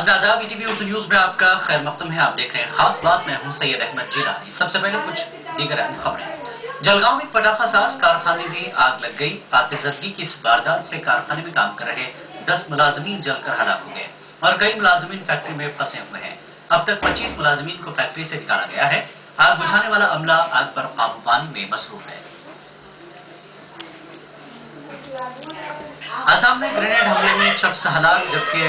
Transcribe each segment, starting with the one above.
आदाब ETV Urdu news में आपका खैर मकदम है। आप देख रहे हैं खास बात। मैं हूं सैयद अहमद जिलानी। सबसे पहले कुछ दीगर अहम खबरें। जलगांव में पटाखा साज कारखाने में आग लग गई। पाकिज़दगी की इस वारदात से कारखाने में काम कर रहे 10 मुलाजमीन जलकर हलाक हो गए और कई मुलाजमीन फैक्ट्री में फंसे हुए हैं। अब तक 25 मुलाजमीन को फैक्ट्री से निकाला गया है। आग बुझाने वाला अमला आग पर काबू पाने में मसरूफ है। असम में ग्रेनेड हमले में 6 शख्स हलाक जबकि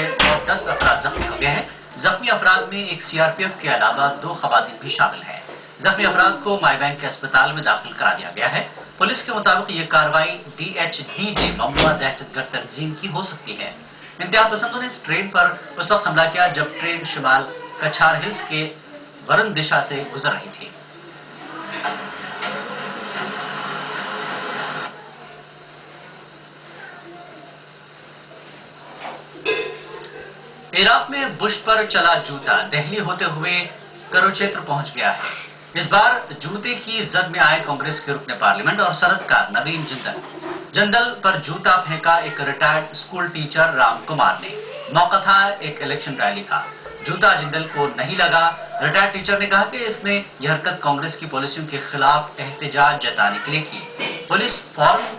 10 अफराद जख्मी हो गए हैं। जख्मी अफराद में एक सीआरपीएफ के अलावा 2 खवातीन भी शामिल हैं। जख्मी अफराद को माई बैंक के अस्पताल में दाखिल करा दिया गया है। पुलिस के मुताबिक ये कार्रवाई DHDJ ममनुआ दहशतगर्द तंजीम की हो सकती है। इंतहा पसंदों ने इस ट्रेन पर उस वक्त हमला किया जब ट्रेन शिमाल कछार हिल्स के वरन दिशा से गुजर रही थी। इराक में बुश पर चला जूता दिल्ली होते हुए कुरुक्षेत्र पहुंच गया है। इस बार जूते की जद में आए कांग्रेस के रुकने पार्लियामेंट और सरदकार नवीन जिंदल पर जूता फेंका एक retired school teacher Ram Kumar ने। मौका था एक इलेक्शन रैली का। जूता जिंदल को नहीं लगा। रिटायर्ड टीचर ने कहा कि इसने यह हरकत कांग्रेस की पॉलिसियों के खिलाफ एहतजाज जताने के लिए की। पुलिस फौरन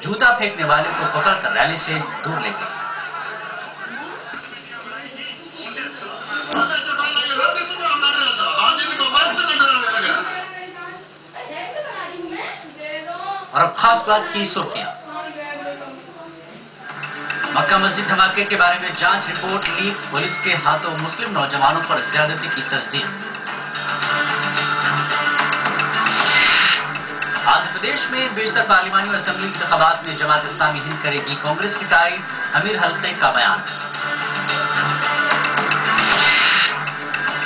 जूता फेंकने वाले को पकड़कर रैली से दूर ले गई। और अब खास बात की सुर्खियां। मक्का मस्जिद धमाके के बारे में जांच रिपोर्ट लीक। पुलिस के हाथों मुस्लिम नौजवानों पर ज्यादती की तस्दीक। आंध्र प्रदेश में बेशतर पार्लिमानी और असेंबली इंतखाबात में जमात इस्लामी हिंद करेगी कांग्रेस की तारीफ। अमीर हल्के का बयान।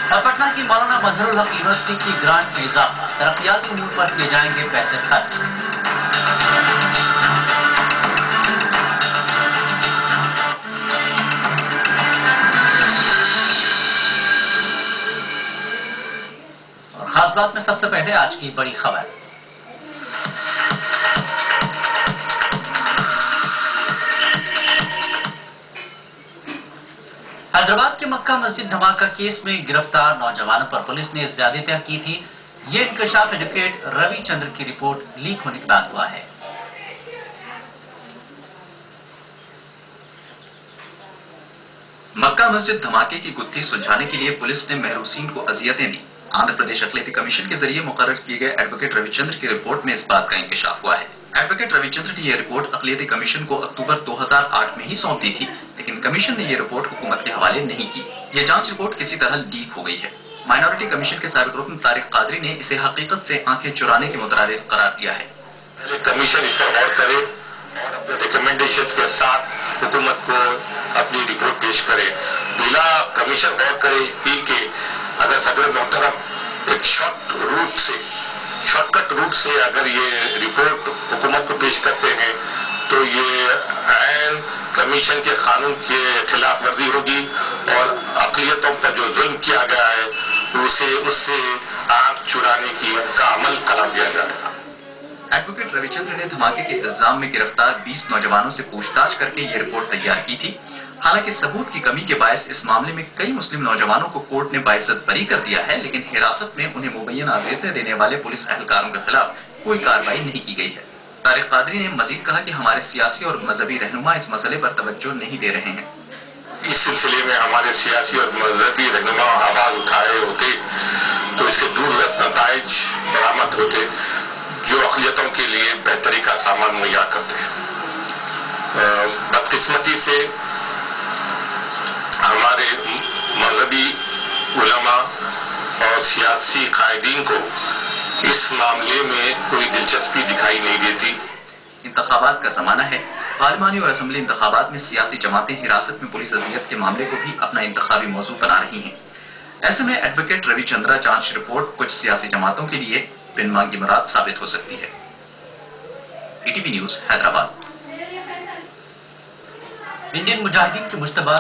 और पटना की मौलाना मजहरुल हक यूनिवर्सिटी की ग्रांट में इजाफा। तरक्याती उमूर पर किए जाएंगे पैसे खर्च। और खास बात में सबसे पहले आज की बड़ी खबर। हैदराबाद के मक्का मस्जिद धमाका केस में गिरफ्तार नौजवानों पर पुलिस ने ज्यादतियां की थी। ये इंकशाफ एडवोकेट रविचंद्र की रिपोर्ट लीक होने के बाद हुआ है। मक्का मस्जिद धमाके की गुत्थी सुलझाने के लिए पुलिस ने महरूसीन को अजियतें दी। आंध्र प्रदेश अखिलेती कमीशन के जरिए मुकर्रर किए गए एडवोकेट रविचंद्र की रिपोर्ट में इस बात का इंकशाफ हुआ है। एडवोकेट रविचंद्र ने यह रिपोर्ट अखिलेती कमीशन को अक्टूबर 2008 में ही सौंप दी थी, लेकिन कमीशन ने यह रिपोर्ट हुकूमत के हवाले नहीं की। यह जांच रिपोर्ट किसी तरह लीक हो गई है। माइनॉरिटी कमीशन के साबिक रुकन तारिक कादरी ने इसे हकीकत से आंखें चुराने के मुतरादिफ करार दिया है। कमीशन इस पर गौर करे और अपने रिकमेंडेशन के साथ हुकूमत को अपनी रिपोर्ट पेश करे। बिला कमीशन गौर करे कि अगर सदर मोहतरम एक शॉर्टकट रूट से अगर ये रिपोर्ट हुकूमत को पेश करते हैं तो ये ऐन कमीशन के कानून के खिलाफ वर्जी होगी और अक़लियतों पर जो जुल्म किया गया है उससे आंख चुराने का अमल करा दिया जाएगा। एडवोकेट रविचंद्र ने धमाके के इल्जाम में गिरफ्तार 20 नौजवानों से पूछताछ करके ये रिपोर्ट तैयार की थी। हालांकि सबूत की कमी के बायस इस मामले में कई मुस्लिम नौजवानों को कोर्ट ने बाइज्जत बरी कर दिया है, लेकिन हिरासत में उन्हें मुबैना अज़ियतें देने वाले पुलिस एहलकारों के खिलाफ कोई कार्रवाई नहीं की गई है। तारिक कादरी ने मजीद कहा कि हमारे सियासी और मजहबी रहनुमा इस मसले पर तवज्जो नहीं दे रहे हैं। इस सिलसिले में हमारे सियासी और मजहबी रहनुमा आवाज उठाए होते तो इसके दूरदर्श नताइज बरामद होते जो अक़लियतों के लिए बेहतरी का सामान मुहैया करते हैं। बदकिस्मती से हमारे मजहबी उलमा और सियासी कायदीन को इस मामले में कोई दिलचस्पी दिखाई नहीं देती। इंतखाबात का जमाना है। पार्लिमानी और असेंबली इंतखाबात में सियासी जमातें हिरासत में पुलिस अजियत के मामले को भी अपना इंतखाबी मौजू बना रही हैं। ऐसे में एडवोकेट रविचंद्र जांच रिपोर्ट कुछ सियासी जमातों के लिए बिन मांगी मुराद साबित हो सकती है। ETV news Hyderabad. Indian Mujahideen के मुश्तबा